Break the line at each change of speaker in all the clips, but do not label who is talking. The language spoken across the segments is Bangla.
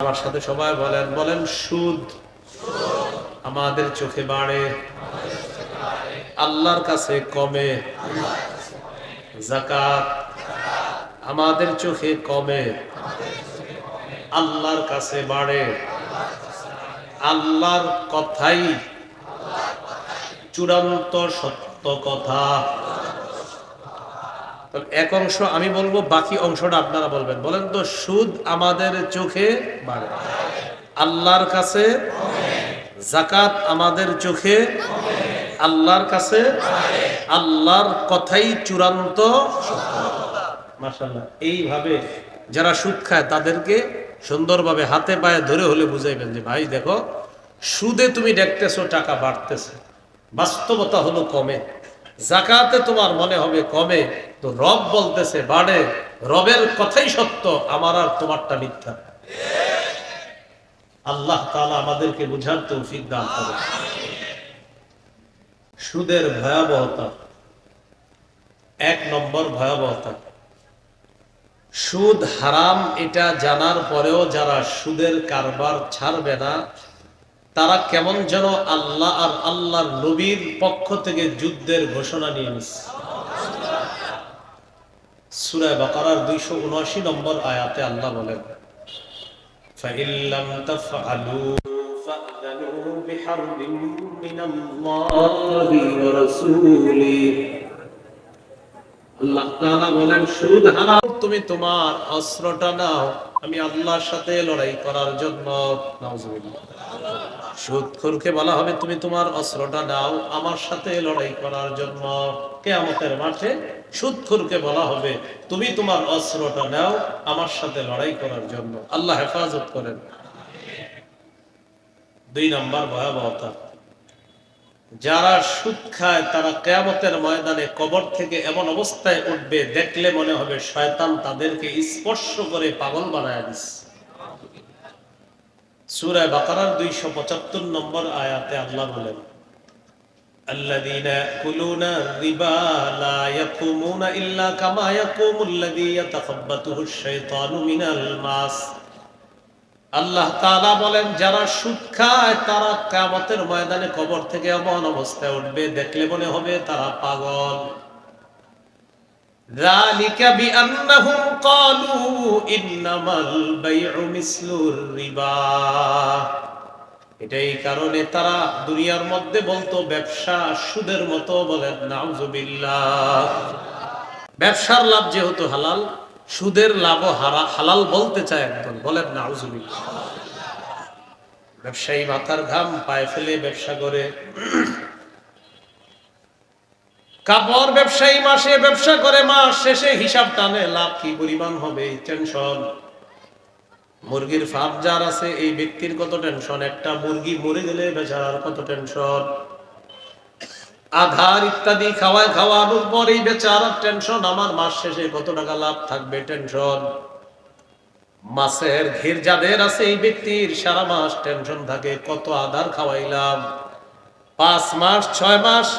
আমার সাথে সবাই বলেন বলেন সুদ আমাদের চোখে বাড়ে, আল্লাহর কাছে কমে। যাকাত আমাদের চোখে কমে, আল্লাহর কাছে বাড়ে। আল্লাহর কথাই চূড়ান্ত সত্য কথা। এক অংশ আমি বলবো, বাকি অংশটা আপনারা বলবেন। বলেন তো, সুদ আমাদের চোখে বাড়ে, আল্লাহর কাছে। যাকাত আমাদের চোখে, আল্লাহর কাছে। আল্লাহর কথাই চূড়ান্ত। মাশাআল্লাহ। এইভাবে যারা সুদ খায় তাদেরকে সুন্দরভাবে হাতে পায়ে ধরে হলে বুঝাইবেন যে ভাই দেখো, সুদে তুমি দেখতেছো টাকা বাড়তেছে, বাস্তবতা হলো কমে। যাকাতে তোমার মনে হবে কমে, তো রব বলতেছে বাড়ে। রবের কথাই সত্য, আমার আর তোমারটা মিথ্যা। আল্লাহ তাআলা আমাদেরকে বুঝার তৌফিক দান করুন। সুদের ভয়াবহতা, এক নম্বর ভয়াবহতা, সুদ হারাম এটা জানার পরেও যারা সুদের কারবার ছাড়বে না, তারা কেমন যেন আল্লাহ আর আল্লাহর নবীর পক্ষ থেকে যুদ্ধের ঘোষণা নিয়ে নিচ্ছে। সূরা বাকারার 279 নম্বর আয়াতে আল্লাহ বলেন, فَإِن لَّمْ تَفْعَلُوا فَأْذَنُوا بِحَرْبٍ مِّنَ اللَّهِ وَرَسُولِهِ। আল্লাহ তাআলা বলেন, সুদ হারাম, তুমি তোমার অস্ত্রটা নাও, আমি আল্লাহর সাথে লড়াই করার জন্য। নাউজুবিল্লাহ। সুদখোরকে বলা হবে তুমি তোমার অস্ত্রটা নাও আমার সাথে লড়াই করার জন্য। কিয়ামতের মাঠে সুদখোরকে বলা হবে তুমি তোমার অস্ত্রটা নাও আমার সাথে লড়াই করার জন্য। আল্লাহ হেফাজত করেন। দুই নম্বর ভয়াবহতা, যারা সুদ খায় তারা কিয়ামতের ময়দানে কবর থেকে এমন অবস্থায় উঠবে, দেখলে মনে হবে শয়তান তাদেরকে স্পর্শ করে পাগল বানায় দিচ্ছে। সূরা বাকারার 275 নম্বর আয়াতে আল্লাহ বলেন, আল্লাযীনা ইয়াকুলুনা রিবা লা ইয়াকুমুনা ইল্লা কামা ইয়াকুমুল্লাযী ইয়াতাখাব্বাতুহুশ শাইতানু মিনাল মাস। আল্লাহ তাআলা বলেন, যারা সুদ খায় তারা কিয়ামতের ময়দানে কবর থেকে এমন অবস্থায় উঠবে, দেখলে মনে হবে তারা পাগল। যালিকা বিআন্নাহুম ক্বালু ইন্নামাল বাইউ মিসলুর রিবা। এটাই কারণে তারা দুনিয়ার মধ্যে বলতো ব্যবসা সুদের মতো। বলেন নাউজুবিল্লাহ। ব্যবসার লাভ যেহেতু হালাল, সুদের লাভও হালাল বলতে চায় একদল। বলেন নাউজুবিল্লাহ। ব্যবসায়ী মাথার ঘাম পায়ে ফেলে ব্যবসা করে। কাপড় ব্যবসায়ী মাসে ব্যবসা করে, মাস শেষে হিসাব টানে লাভ কি পরিমাণ হবে, টেনশন। মুরগির ফার্ম যার আছে এই ব্যক্তির কত টেনশন, একটা মুরগি মরে গেলে বেচারার কত টেনশন। আধার ইত্যাদি খাওয়ানোর পর এই বেচারার টেনশন, আমার মাস শেষে কত টাকা লাভ থাকবে, টেনশন। মাছের ঘের যাদের আছে এই ব্যক্তির সারা মাস টেনশন থাকে, কত আধার খাওয়াইলাম। 5 মাস 6 মাস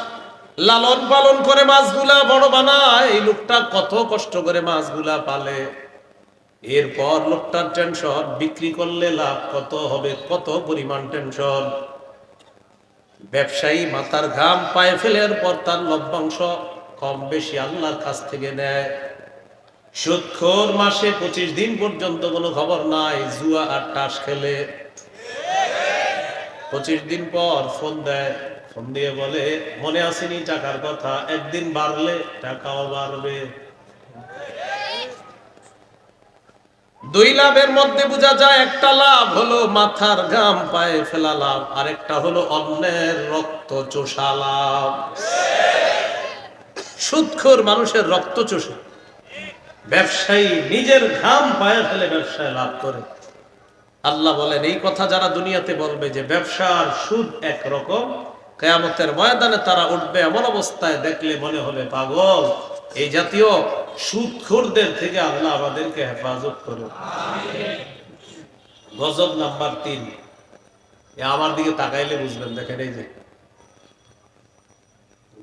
লালন পালন করে মাছগুলা বড় বানায়, এই লোকটা কত কষ্ট করে মাছগুলা পালে। এরপর লোকটার টেনশন, বিক্রি করলে লাভ কত হবে, কত পরিমাণ টেনশন। ব্যবসায়ী মাথার ঘাম পায়ে ফেলার পর তার লভ্যাংশ কম বেশি আল্লাহর কাছ থেকে নেয়। সুদখোর মাসে 25 দিন পর্যন্ত কোনো খবর নাই, জুয়া আর তাস খেলে। 25 দিন পর ফোন দেয়, ফোন দিয়ে বলে মনে আসেনি টাকার কথা, একদিন বাড়লে টাকাও বাড়বে। দুই লাভের মধ্যে বোঝা যায়, একটা লাভ হলো মাথার ঘাম পায়ে ফেলা লাভ, আরেকটা হলো অন্যের রক্ত চোষা লাভ। সুদখোর মানুষের রক্ত চোষে, ব্যবসায়ী নিজের ঘাম পায়ে ফেলে ব্যবসায় লাভ করে। আল্লাহ বলেন, এই কথা যারা দুনিয়াতে বলবে যে ব্যবসার সুদ একরকম, কিয়ামতের ময়দানে তারা উঠবে এমন অবস্থায় দেখলে মনে হবে পাগল। এই জাতীয় সুদখোরদের থেকে আল্লাহ আমাদেরকে হেফাজত করুন। গজব নাম্বার 3, আমার দিকে তাকাইলে বুঝবেন। দেখেন, এই যে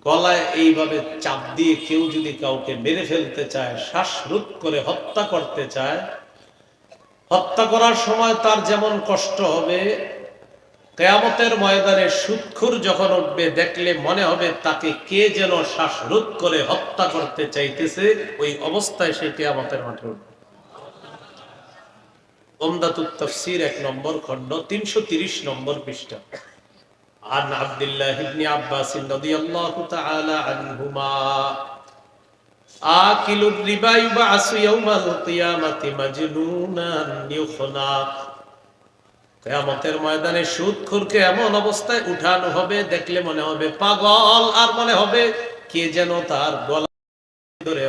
গলায় এইভাবে চাপ দিয়ে কেউ যদি কাউকে মেরে ফেলতে চায়, শ্বাসরোধ করে হত্যা করতে চায়, হত্যা করার সময় তার যেমন কষ্ট হবে, কিয়ামতের ময়দানে সুদখোর যখন উঠবে দেখলে মনে হবে তাকে কে যেন শ্বাসরোধ করে হত্যা করতে চাইতেছে, ওই অবস্থায় সে কিয়ামতের মাঠে উঠবে। উমদাতুত তাফসীর 1 নম্বর খণ্ড 330 নম্বর পৃষ্ঠা। আন আব্দুল্লাহ ইবনে আব্বাস রাদিয়াল্লাহু তাআলা আনহুমা আকিলুর রিবা ইউবাসু ইয়াউমাল কিয়ামাতি মাজনুনান ইউখনা। কিয়ামতের ময়দানে সুদখোরকে এমন অবস্থায় উঠানো হবে দেখলে মনে হবে পাগল, আর মনে হবে কে যেন তার গলা ধরে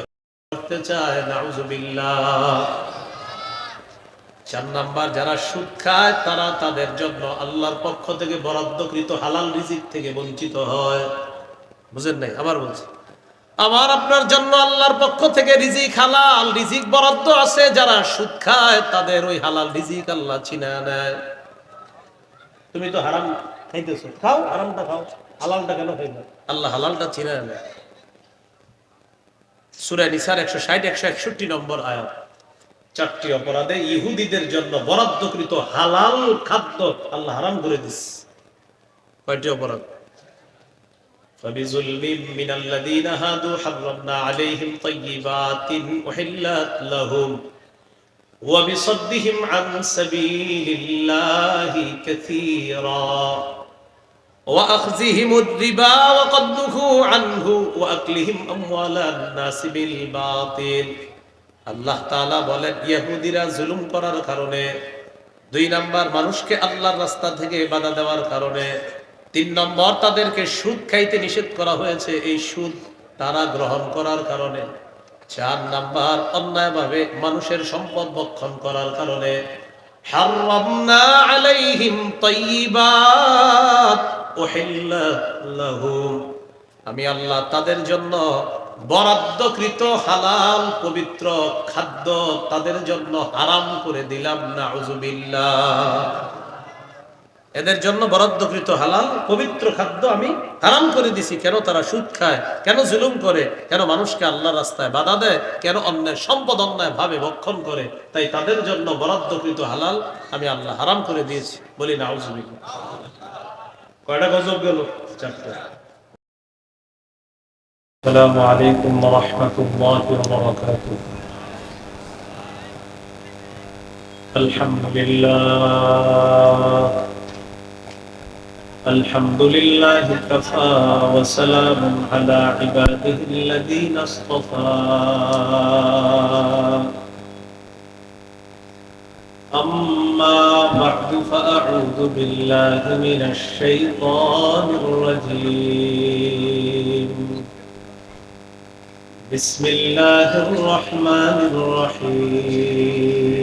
করতে চায়। নাউযুবিল্লাহ। 4 নাম্বার, যারা সুদ খায় তারা তাদের জন্য আল্লাহর পক্ষ থেকে বরাদ্দকৃত হালাল রিজিক থেকে বঞ্চিত হয়। বুঝেন নাই? আবার বলছি, আমার আপনার জন্য আল্লাহর পক্ষ থেকে রিজিক, হালাল রিজিক বরাদ্দ আছে। যারা সুদ খায় তাদের ওই হালাল রিজিক আল্লাহ ছিনায় নেয়। তুমি তো হারাম খাইতেছো, খাও, হারামটা খাও, হালালটা কেন খাইবে? আল্লাহ হালালটা ছিনায় নেয়। সূরা নিসার 160 161 নম্বর আয়াত। 4টি অপরাধে ইহুদিদের জন্য বরাদ্দকৃত হালাল খাদ্য আল্লাহ হারাম করে দিচ্ছে। কয়টি অপরাধ? فبظلم من الذين هادوا حرمنا عليهم طيبات أحلت لهم وبصدهم عن سبيل الله كثيرا وأخذهم الربا وقد نهوا عنه وأكلهم أموال الناس بالباطل। আল্লাহ তাআলা বলেন ইহুদিরা জুলুম করার কারণে, 2 নাম্বার মানুষকে আল্লাহর রাস্তা থেকে বাধা দেওয়ার কারণে, 3 নম্বর তাদেরকে সুদ খাইতে নিষেধ করা হয়েছে, এই সুদ তারা গ্রহণ করার কারণে, 4 নাম্বার অন্যায়ভাবে মানুষের সম্পদ ভক্ষণ করার কারণে। হারামনা আলাইহিম তাইয়্যিবাত উহিল্লাত লাহুম, আমি আল্লাহ তাদের জন্য বরাদ্দকৃত হালাল পবিত্র খাদ্য তাদের জন্য হারাম করে দিলাম। নাউযুবিল্লাহ। এদের জন্য বরাদ্দকৃত হালাল পবিত্র খাদ্য আমি হারাম করে দিছি। কেন? তারা সুদ খায়, কেন জুলুম করে, কেন মানুষকে আল্লাহর রাস্তায় বাধা দেয়, কেন অন্যের সম্পদ অন্যায় ভাবে ভক্ষণ করে, তাই তাদের জন্য বরাদ্দকৃত হালাল আমি আল্লাহ হারাম করে দিয়েছি। বলি নাউযুবিল্লাহ। কয়টা গজব গেল? 4টা। আসসালামু আলাইকুম ওয়া রাহমাতুল্লাহি ওয়া বারাকাতুহু। আলহামদুলিল্লাহ আলহামদুলিল্লাহি কাফা ওয়া সালামুন আলা ইবাদিহিল্লাযীনা ইসতাফা। আম্মা বা'দু ফাআউযু বিল্লাহি মিনাশ শাইতানির রাজীম। বিসমিল্লাহির রহমানির রহিম।